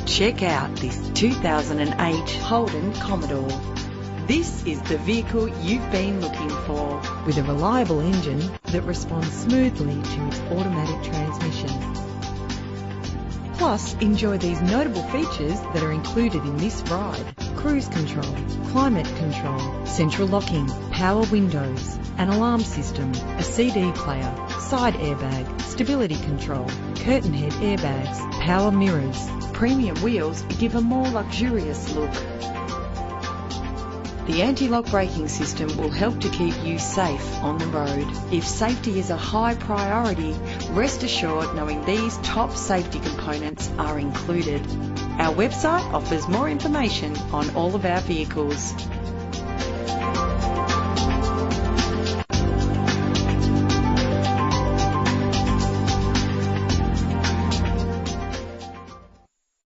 Check out this 2008 Holden Commodore. This is the vehicle you've been looking for, with a reliable engine that responds smoothly to its automatic transmission. Plus, enjoy these notable features that are included in this ride: cruise control, climate control, central locking, power windows, an alarm system, a CD player, side airbag, stability control, curtain head airbags, power mirrors. Premium wheels give a more luxurious look. The anti-lock braking system will help to keep you safe on the road. If safety is a high priority, rest assured knowing these top safety components are included. Our website offers more information on all of our vehicles.